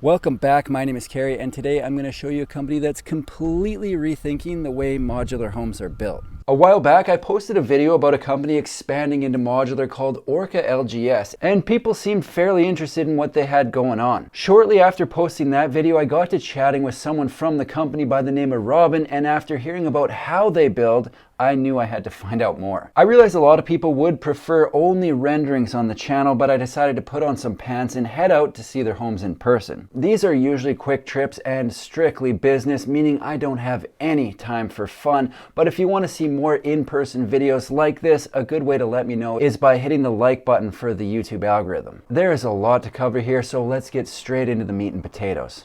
Welcome back, my name is Carrie, and today I'm going to show you a company that's completely rethinking the way modular homes are built. A while back, I posted a video about a company expanding into modular called Orca LGS, and people seemed fairly interested in what they had going on. Shortly after posting that video, I got to chatting with someone from the company by the name of Robin, and after hearing about how they build, I knew I had to find out more. I realized a lot of people would prefer only renderings on the channel, but I decided to put on some pants and head out to see their homes in person. These are usually quick trips and strictly business, meaning I don't have any time for fun, but if you want to see more in-person videos like this, a good way to let me know is by hitting the like button for the YouTube algorithm. There is a lot to cover here, so let's get straight into the meat and potatoes.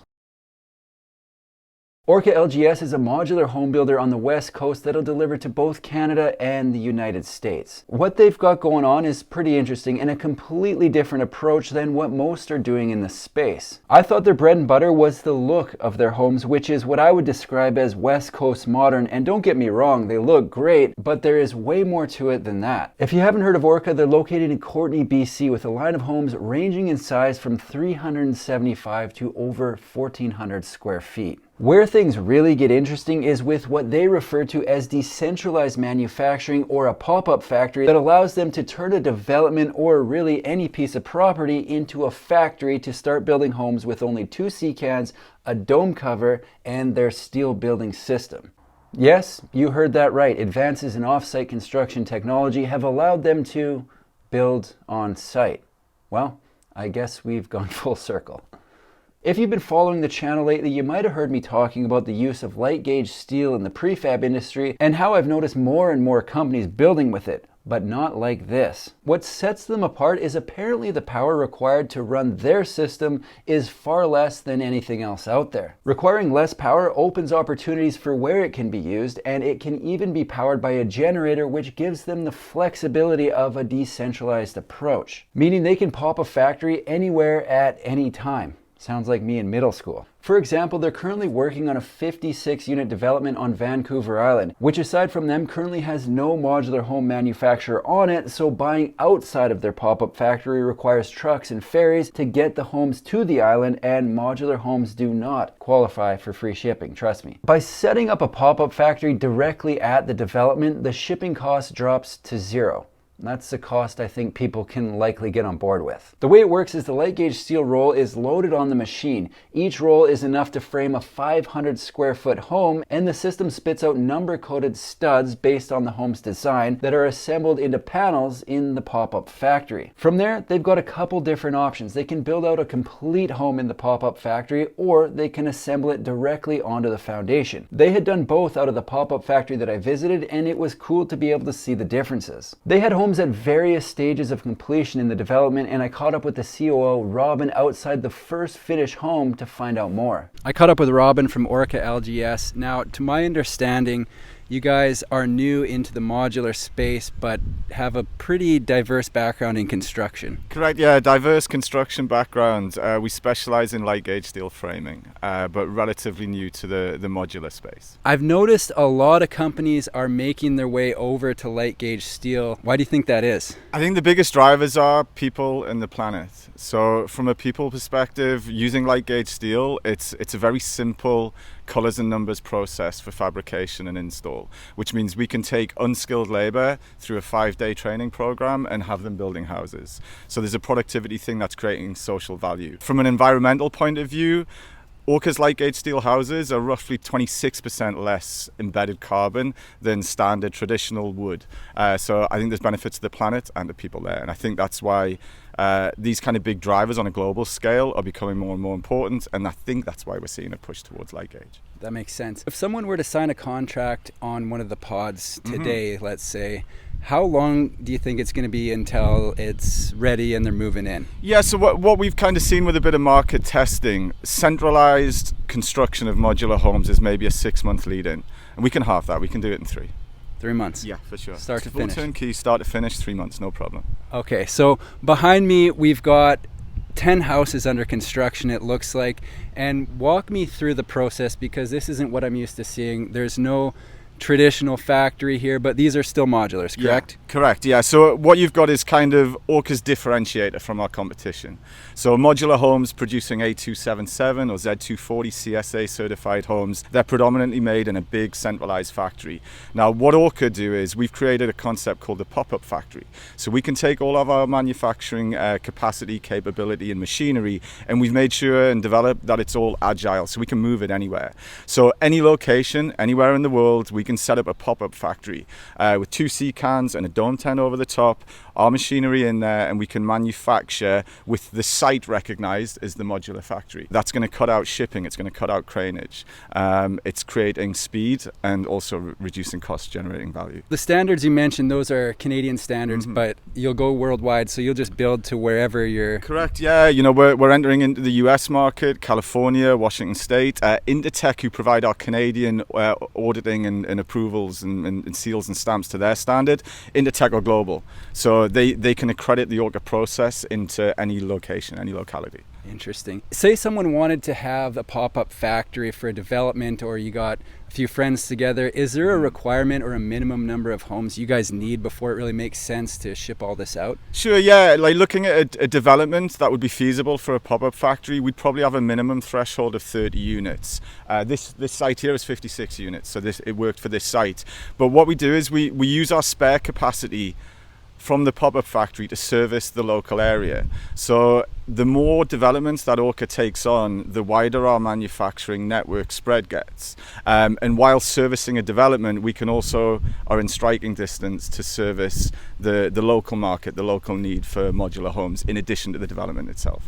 Orca LGS is a modular home builder on the West Coast that'll deliver to both Canada and the United States. What they've got going on is pretty interesting and a completely different approach than what most are doing in the space. I thought their bread and butter was the look of their homes, which is what I would describe as West Coast modern, and don't get me wrong, they look great, but there is way more to it than that. If you haven't heard of Orca, they're located in Courtenay, BC with a line of homes ranging in size from 375 to over 1,400 square feet. Where things really get interesting is with what they refer to as decentralized manufacturing, or a pop-up factory that allows them to turn a development or really any piece of property into a factory to start building homes with only 2 C-cans, a dome cover, and their steel building system. Yes, you heard that right. Advances in off-site construction technology have allowed them to build on site. Well, I guess we've gone full circle. If you've been following the channel lately, you might have heard me talking about the use of light gauge steel in the prefab industry and how I've noticed more and more companies building with it, but not like this. What sets them apart is apparently the power required to run their system is far less than anything else out there. Requiring less power opens opportunities for where it can be used, and it can even be powered by a generator, which gives them the flexibility of a decentralized approach, meaning they can pop a factory anywhere at any time. Sounds like me in middle school. For example, they're currently working on a 56-unit development on Vancouver Island, which aside from them currently has no modular home manufacturer on it, so buying outside of their pop-up factory requires trucks and ferries to get the homes to the island, and modular homes do not qualify for free shipping, trust me. By setting up a pop-up factory directly at the development, the shipping cost drops to zero. That's the cost I think people can likely get on board with. The way it works is the light gauge steel roll is loaded on the machine. Each roll is enough to frame a 500 square foot home, and the system spits out number coded studs based on the home's design that are assembled into panels in the pop-up factory. From there, they've got a couple different options. They can build out a complete home in the pop-up factory, or they can assemble it directly onto the foundation. They had done both out of the pop-up factory that I visited, and it was cool to be able to see the differences. They had homes at various stages of completion in the development, and I caught up with the COO, Robin, outside the first finished home to find out more. I caught up with Robin from Orca LGS. Now, to my understanding, you guys are new into the modular space, but have a pretty diverse background in construction. Correct, yeah, diverse construction background. We specialize in light gauge steel framing, but relatively new to the modular space. I've noticed a lot of companies are making their way over to light gauge steel. Why do you think that is? I think the biggest drivers are people and the planet. So from a people perspective, using light gauge steel, it's a very simple colors and numbers process for fabrication and install, which means we can take unskilled labor through a 5-day training program and have them building houses. So there's a productivity thing that's creating social value. From an environmental point of view, Orca's light gauge steel houses are roughly 26% less embedded carbon than standard traditional wood. So I think there's benefits to the planet and the people there. And I think that's why these kind of big drivers on a global scale are becoming more and more important. And I think that's why we're seeing a push towards light gauge. That makes sense. If someone were to sign a contract on one of the pods today, let's say, how long do you think it's going to be until it's ready and they're moving in? Yeah, so what we've kind of seen with a bit of market testing, centralized construction of modular homes is maybe a 6-month lead in. And we can halve that. We can do it in 3. 3 months? Yeah, for sure. Start to finish? Full turnkey, start to finish, 3 months, no problem. Okay, so behind me we've got 10 houses under construction, it looks like. And walk me through the process, because this isn't what I'm used to seeing. There's no traditional factory here, but these are still modulars, correct? Yeah, correct, yeah. So what you've got is kind of Orca's differentiator from our competition. So modular homes producing A277 or Z240 CSA certified homes, they're predominantly made in a big centralized factory. Now what Orca do is we've created a concept called the pop-up factory. So we can take all of our manufacturing capacity, capability and machinery, and we've made sure and developed that it's all agile, so we can move it anywhere. So any location, anywhere in the world, we can set up a pop-up factory with 2 sea cans and a dome tent over the top, our machinery in there, and we can manufacture with the site recognized as the modular factory. That's going to cut out shipping, it's going to cut out craneage. It's creating speed and also reducing cost, generating value. The standards you mentioned, those are Canadian standards, but you'll go worldwide, so you'll just build to wherever you're... Correct, yeah. You know, we're entering into the US market, California, Washington State. Intertek, who provide our Canadian auditing and approvals and seals and stamps to their standard, Intertek are global. So they can accredit the Orca process into any location, any locality. Interesting. Say someone wanted to have a pop-up factory for a development, or you got a few friends together. Is there a requirement or a minimum number of homes you guys need before it really makes sense to ship all this out? Sure, yeah. Like looking at a development that would be feasible for a pop-up factory, we'd probably have a minimum threshold of 30 units. This site here is 56 units, so it worked for this site. But what we do is we use our spare capacity from the pop-up factory to service the local area. So the more developments that Orca takes on, the wider our manufacturing network spread gets. And while servicing a development, we can also are in striking distance to service the local market, the local need for modular homes, in addition to the development itself.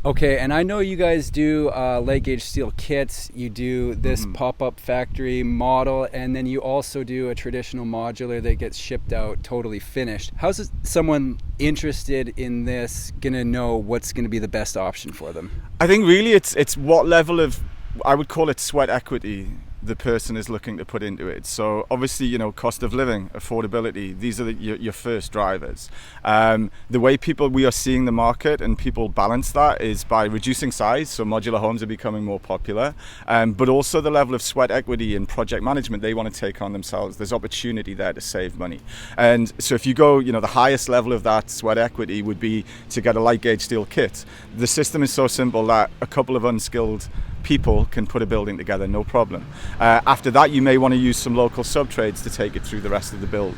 Okay, and I know you guys do light gauge steel kits, you do this pop-up factory model, and then you also do a traditional modular that gets shipped out totally finished. How's someone interested in this gonna know what's gonna be the best option for them? I think really it's what level of, I would call it sweat equity, the person is looking to put into it. So obviously, you know, cost of living, affordability, these are your first drivers. The way we are seeing the market and people balance that is by reducing size. So modular homes are becoming more popular, but also the level of sweat equity and project management they want to take on themselves. There's opportunity there to save money. And so if you go, you know, the highest level of that sweat equity would be to get a light gauge steel kit. The system is so simple that a couple of unskilled people can put a building together, no problem. After that, you may want to use some local sub-trades to take it through the rest of the build.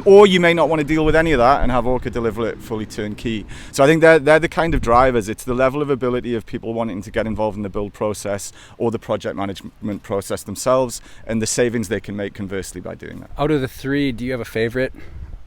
Or you may not want to deal with any of that and have Orca deliver it fully turnkey. So I think they're the kind of drivers. It's the level of ability of people wanting to get involved in the build process or the project management process themselves, and the savings they can make conversely by doing that. Out of the three, do you have a favorite?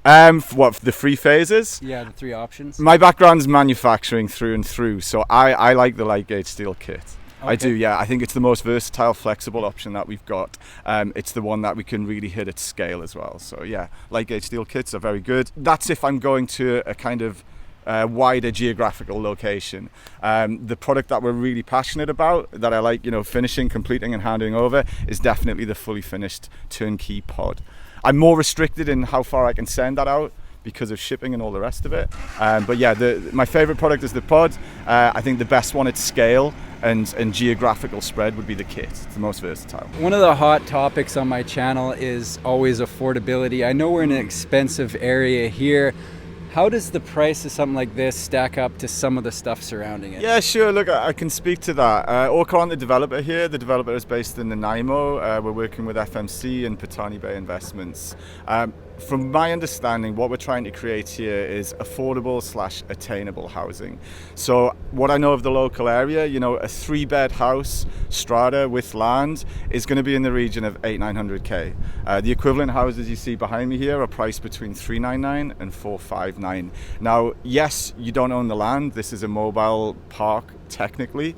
For the 3 phases? Yeah, the 3 options. My background's manufacturing through and through, so I like the light gauge steel kit. Okay. I do, yeah. I think it's the most versatile, flexible option that we've got. It's the one that we can really hit at scale as well. So yeah, light gauge steel kits are very good. That's if I'm going to a kind of wider geographical location. The product that we're really passionate about, that I like, you know, finishing, completing and handing over, is definitely the fully finished turnkey pod. I'm more restricted in how far I can send that out because of shipping and all the rest of it. But yeah, my favorite product is the pod. I think the best one at scale and geographical spread would be the kit. It's the most versatile. One of the hot topics on my channel is always affordability. I know we're in an expensive area here. How does the price of something like this stack up to some of the stuff surrounding it? Yeah, sure. Look, I can speak to that. Orca aren't the developer here. The developer is based in Nanaimo. We're working with FMC and Patani Bay Investments. From my understanding, what we're trying to create here is affordable/attainable housing. So what I know of the local area, you know, a 3-bed house, strata with land, is going to be in the region of 800-900K. The equivalent houses you see behind me here are priced between $399 and $459. Now, yes, you don't own the land. This is a mobile park. Technically,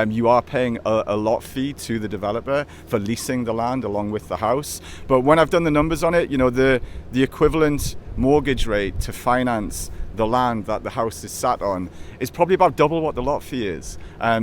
you are paying a lot fee to the developer for leasing the land along with the house. But when I've done the numbers on it, you know, the equivalent mortgage rate to finance the land that the house is sat on is probably about double what the lot fee is.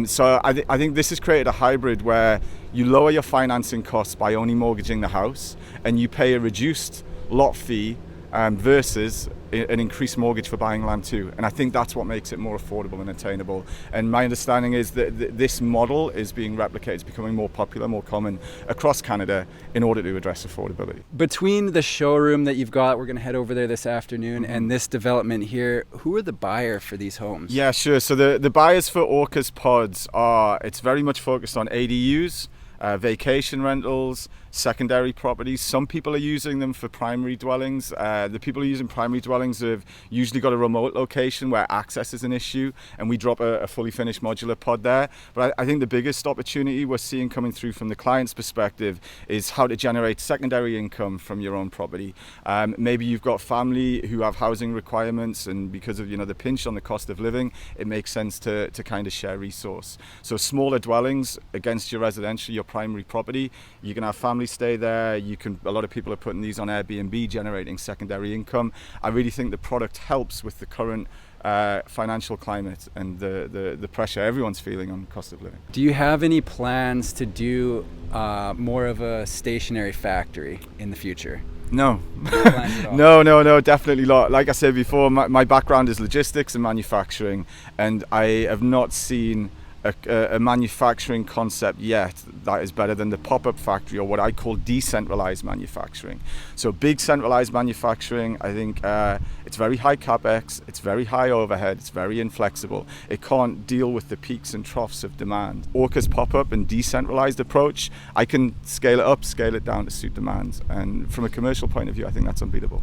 So I think this has created a hybrid where you lower your financing costs by only mortgaging the house, and you pay a reduced lot fee versus an increased mortgage for buying land too. And I think that's what makes it more affordable and attainable. And my understanding is that this model is being replicated, it's becoming more popular, more common across Canada in order to address affordability. Between the showroom that you've got, we're going to head over there this afternoon, and this development here, who are the buyer for these homes? Yeah, sure. So the buyers for Orca's pods it's very much focused on ADUs, vacation rentals, secondary properties. Some people are using them for primary dwellings. The people who are using primary dwellings have usually got a remote location where access is an issue, and we drop a fully finished modular pod there. But I think the biggest opportunity we're seeing coming through from the client's perspective is how to generate secondary income from your own property. Maybe you've got family who have housing requirements, and because of the pinch on the cost of living, it makes sense to kind of share resource. So smaller dwellings against your residential, your primary property, you can have family stay there. A lot of people are putting these on Airbnb, generating secondary income. I really think the product helps with the current financial climate and the pressure everyone's feeling on cost of living. Do you have any plans to do more of a stationary factory in the future? No. No, definitely not. Like I said before, my background is logistics and manufacturing, and I have not seen a manufacturing concept yet that is better than the pop-up factory, or what I call decentralized manufacturing. So big centralized manufacturing, I think it's very high capex, it's very high overhead, it's very inflexible. It can't deal with the peaks and troughs of demand. Orca's pop-up and decentralized approach, I can scale it up, scale it down to suit demand. And from a commercial point of view, I think that's unbeatable.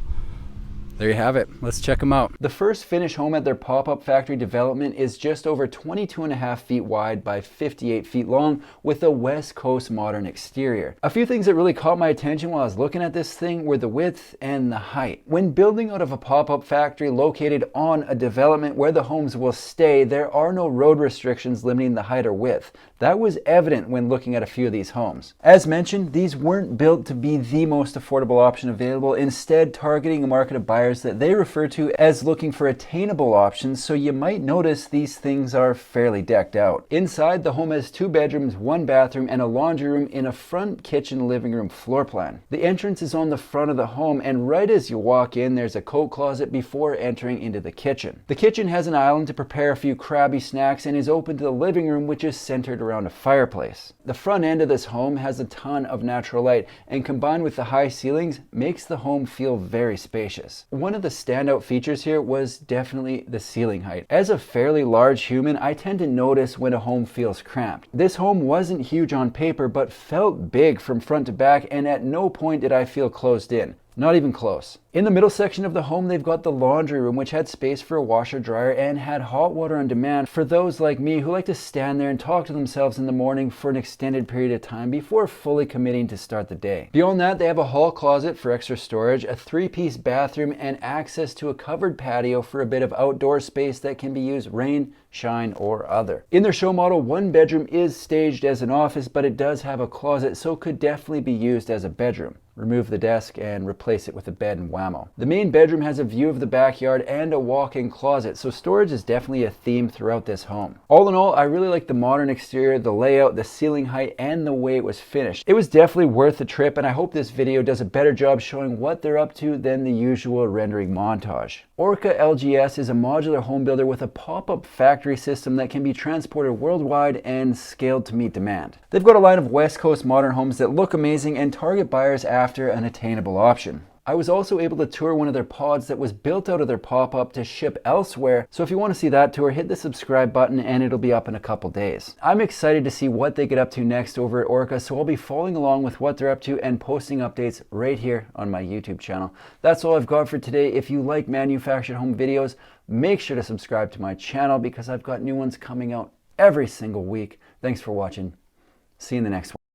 There you have it. Let's check them out. The first finished home at their pop-up factory development is just over 22.5 feet wide by 58 feet long with a West Coast modern exterior. A few things that really caught my attention while I was looking at this thing were the width and the height. When building out of a pop-up factory located on a development where the homes will stay, there are no road restrictions limiting the height or width. That was evident when looking at a few of these homes. As mentioned, these weren't built to be the most affordable option available, instead targeting a market of buyers that they refer to as looking for attainable options, so you might notice these things are fairly decked out. Inside, the home has 2 bedrooms, 1 bathroom, and a laundry room in a front kitchen living room floor plan. The entrance is on the front of the home, and right as you walk in, there's a coat closet before entering into the kitchen. The kitchen has an island to prepare a few crabby snacks and is open to the living room, which is centered around a fireplace. The front end of this home has a ton of natural light, and combined with the high ceilings, makes the home feel very spacious. One of the standout features here was definitely the ceiling height. As a fairly large human, I tend to notice when a home feels cramped. This home wasn't huge on paper, but felt big from front to back, and at no point did I feel closed in. Not even close. In the middle section of the home, they've got the laundry room, which had space for a washer dryer and had hot water on demand for those like me who like to stand there and talk to themselves in the morning for an extended period of time before fully committing to start the day. Beyond that, they have a hall closet for extra storage, a 3-piece bathroom, and access to a covered patio for a bit of outdoor space that can be used rain, shine, or other. In their show model, 1 bedroom is staged as an office, but it does have a closet, so could definitely be used as a bedroom. Remove the desk and replace it with a bed and whammo. The main bedroom has a view of the backyard and a walk-in closet, so storage is definitely a theme throughout this home. All in all, I really like the modern exterior, the layout, the ceiling height, and the way it was finished. It was definitely worth the trip, and I hope this video does a better job showing what they're up to than the usual rendering montage. Orca LGS is a modular home builder with a pop-up factory system that can be transported worldwide and scaled to meet demand. They've got a line of West Coast modern homes that look amazing and target buyers after an attainable option. I was also able to tour one of their pods that was built out of their pop-up to ship elsewhere, so if you want to see that tour, hit the subscribe button and it'll be up in a couple days. I'm excited to see what they get up to next over at Orca, so I'll be following along with what they're up to and posting updates right here on my YouTube channel. That's all I've got for today. If you like manufactured home videos, make sure to subscribe to my channel because I've got new ones coming out every single week. Thanks for watching. See you in the next one.